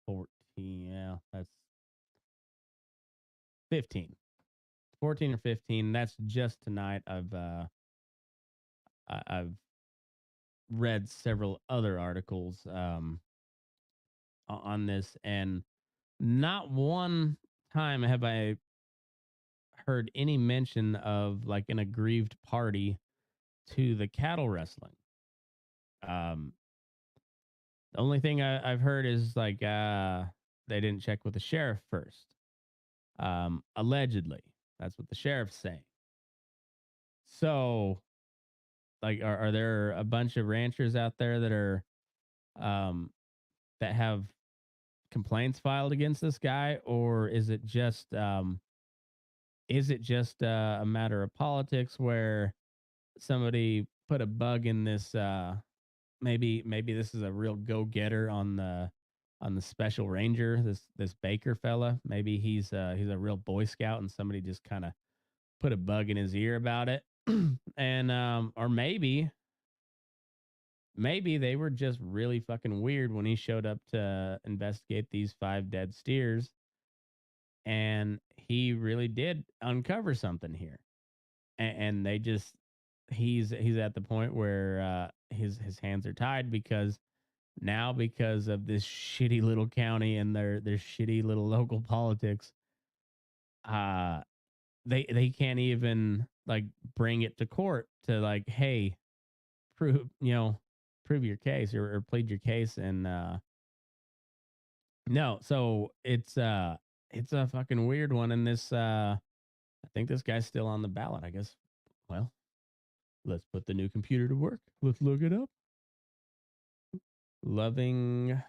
14. Yeah, that's 15. 14 or 15. That's just tonight. I've read several other articles on this, and not one time have I heard any mention of like an aggrieved party to the cattle wrestling. Um, the only thing I've heard is like they didn't check with the sheriff first. Allegedly, that's what the sheriff's saying. So, like, are there a bunch of ranchers out there that are um, that have complaints filed against this guy, or is it just a matter of politics where somebody put a bug in this? Maybe this is a real go getter on the special ranger, this Baker fella. Maybe he's a real Boy Scout, and somebody just kind of put a bug in his ear about it. And or maybe they were just really fucking weird when he showed up to investigate these 5 dead steers, and he really did uncover something here. And they just, he's at the point where his hands are tied, because now, because of this shitty little county and their shitty little local politics, uh they can't even like bring it to court to like, hey, prove, prove your case, or plead your case. And no, so it's a fucking weird one. And this I think this guy's still on the ballot, I guess. Well, let's put the new computer to work. Let's look it up. Loving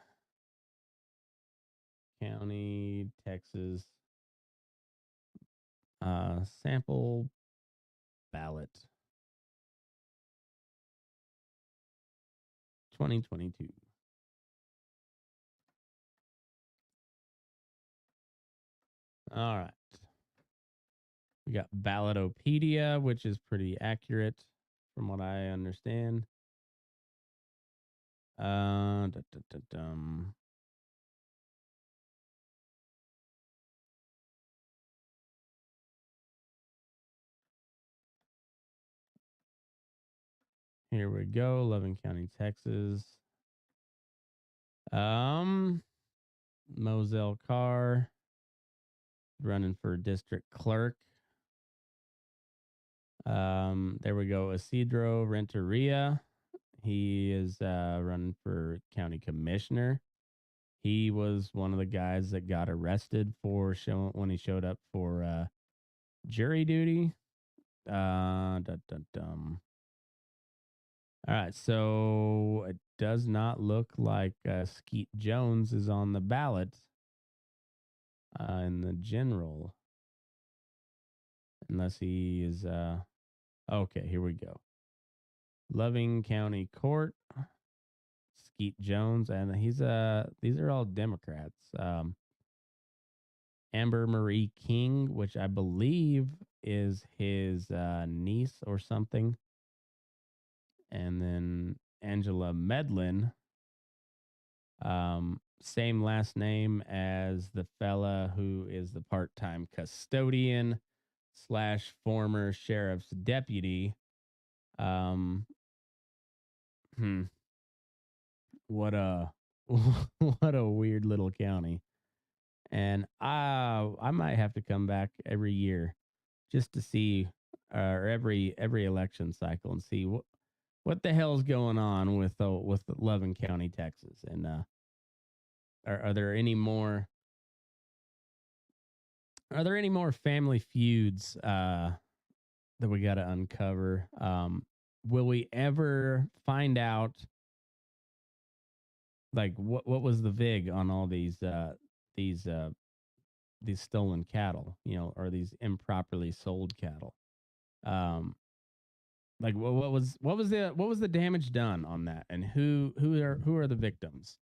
County, Texas, sample ballot 2022. All right. We got Ballotopedia, which is pretty accurate from what I understand. Dum. Here we go. Loving County, Texas. Moselle Carr running for district clerk. There we go. Isidro Renteria. He is running for county commissioner. He was one of the guys that got arrested for when he showed up for jury duty. Dum. All right, so it does not look like Skeet Jones is on the ballot in the general, unless he is. Okay, here we go. Loving County Court, Skeet Jones, and these are all Democrats. Amber Marie King, which I believe is his niece or something. And then Angela Medlin, same last name as the fella who is the part-time custodian slash former sheriff's deputy. Um, hmm, what a what a weird little county. And I might have to come back every year just to see, or every election cycle, and see what the hell's going on with Loving County, Texas. And are there any more family feuds that we got to uncover? Will we ever find out like what was the vig on all these uh these stolen cattle, or these improperly sold cattle? Um, like what was the damage done on that, and who are the victims?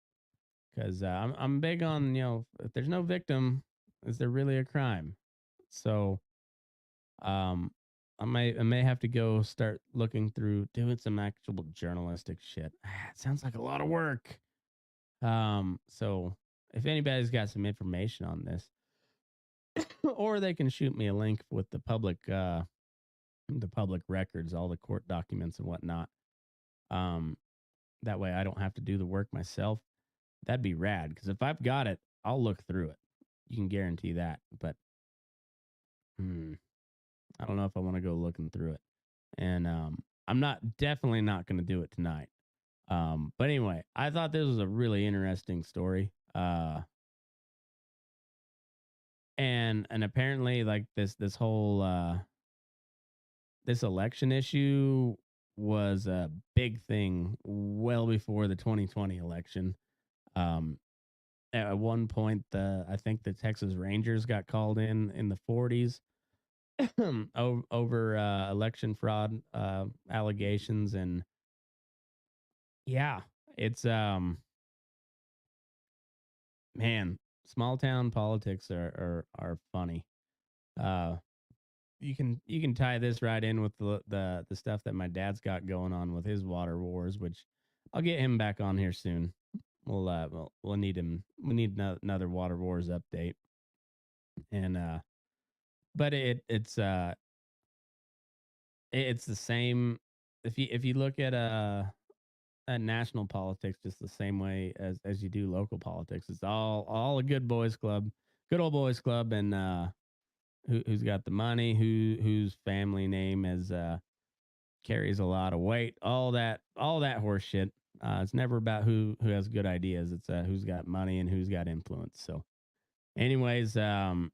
Because I'm big on, if there's no victim, is there really a crime? So um, I may have to go start looking through doing some actual journalistic shit. It sounds like a lot of work. So if anybody's got some information on this, or they can shoot me a link with the public records, all the court documents and whatnot. Um, that way I don't have to do the work myself. That'd be rad. Because if I've got it, I'll look through it. You can guarantee that. But I don't know if I want to go looking through it. And I'm definitely not going to do it tonight. But anyway, I thought this was a really interesting story. And apparently, like this whole this election issue was a big thing well before the 2020 election. Um, at one point, I think the Texas Rangers got called in the 40s over election fraud allegations, and yeah, it's man, small town politics are funny. Uh, you can tie this right in with the stuff that my dad's got going on with his water wars, which I'll get him back on here soon. We'll need him. We need another water wars update. And but it's the same. If you look at national politics just the same way as you do local politics, it's all a good boys club, good old boys club. And who's got the money, whose family name is carries a lot of weight, all that horse shit. It's never about who has good ideas. It's who's got money and who's got influence. So anyways, I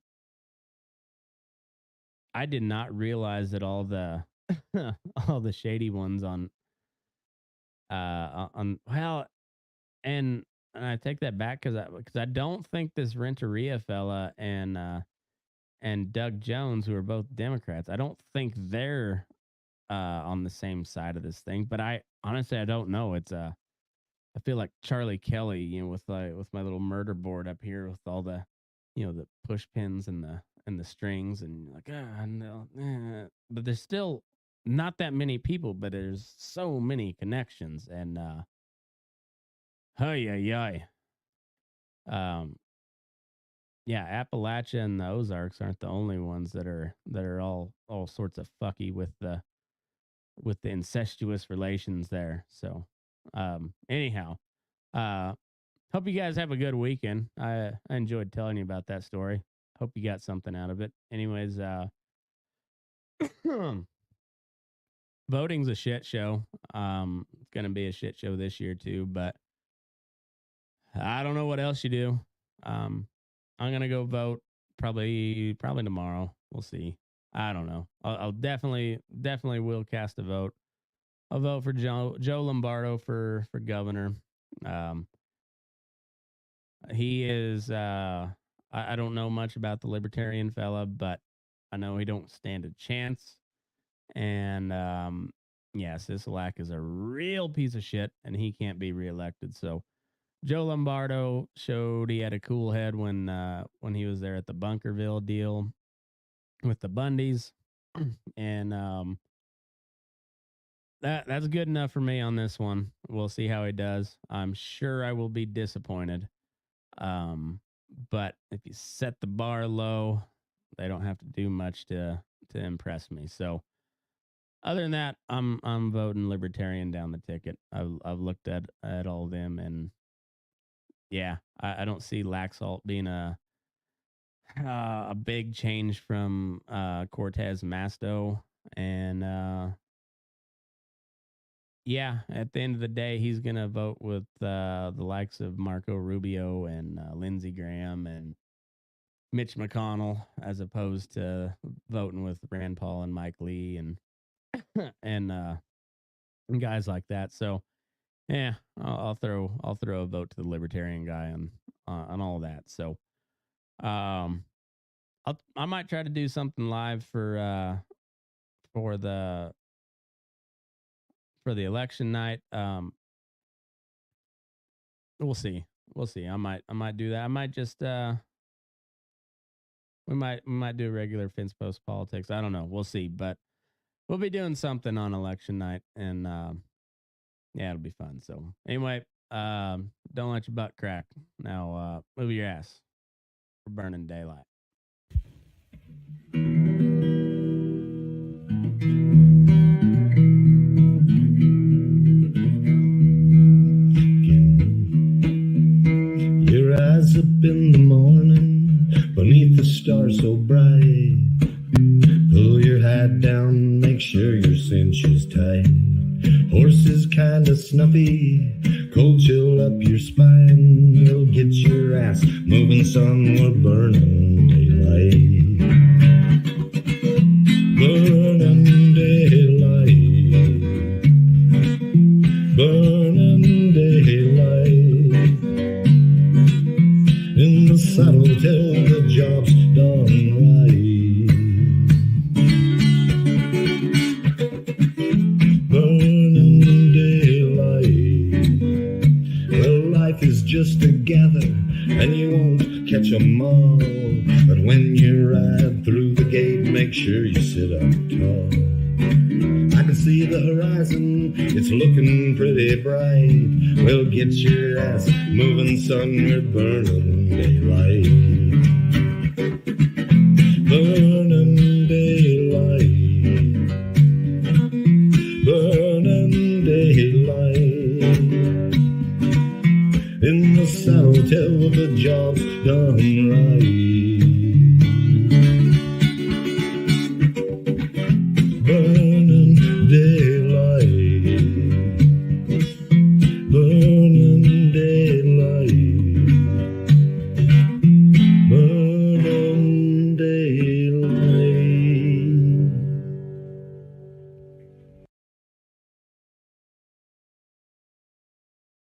did not realize that all the all the shady ones on well, and I take that back because I don't think this Renteria fella and Doug Jones, who are both Democrats, I don't think they're on the same side of this thing. But I honestly I don't know. It's I feel like Charlie Kelly, with my little murder board up here with all the, the push pins and the strings, and you're like, no, but there's still not that many people, but there's so many connections, and hey, yeah, um, yeah, Appalachia and the Ozarks aren't the only ones that are all sorts of fucky with the incestuous relations there. So, anyhow, uh, hope you guys have a good weekend. I enjoyed telling you about that story. Hope you got something out of it. Anyways, voting's a shit show. It's gonna be a shit show this year too, but I don't know what else you do. Um, I'm gonna go vote probably tomorrow. We'll see. I don't know. I'll definitely will cast a vote. I'll vote for Joe Lombardo for governor. Um, he is. I don't know much about the libertarian fella, but I know he don't stand a chance. And yeah, Sisolak is a real piece of shit, and he can't be reelected. So Joe Lombardo showed he had a cool head when he was there at the Bunkerville deal with the Bundys, and that's good enough for me on this one. We'll see how he does. I'm sure I will be disappointed. But if you set the bar low, they don't have to do much to impress me. So other than that, I'm voting Libertarian down the ticket. I've looked at all of them, and yeah, I don't see Laxalt being a big change from Cortez Masto, and yeah, at the end of the day, he's gonna vote with the likes of Marco Rubio and Lindsey Graham and Mitch McConnell, as opposed to voting with Rand Paul and Mike Lee and and guys like that. So yeah, I'll throw a vote to the Libertarian guy on all that. So I might try to do something live for the election night. We'll see. I might do that. I might just we might do a regular Fence Post politics. I don't know. We'll see, but we'll be doing something on election night, and yeah, it'll be fun. So anyway, don't let your butt crack. Now move your ass. We're burning daylight. Your eyes up in the morning, beneath the stars so bright. Pull your hat down, make sure your cinch is tight. Horse is kinda snuffy, cold chill up your spine. We'll get your ass moving, son, we're burning daylight. Burning daylight. Burning daylight. In the saddle till the job's done right. Burning daylight. Well, life is just a gather, and you won't catch 'em all. But when you ride through the gate, make sure you sit up tall. I can see the horizon, it's looking pretty bright. Well, get your ass moving, son, we're burning daylight.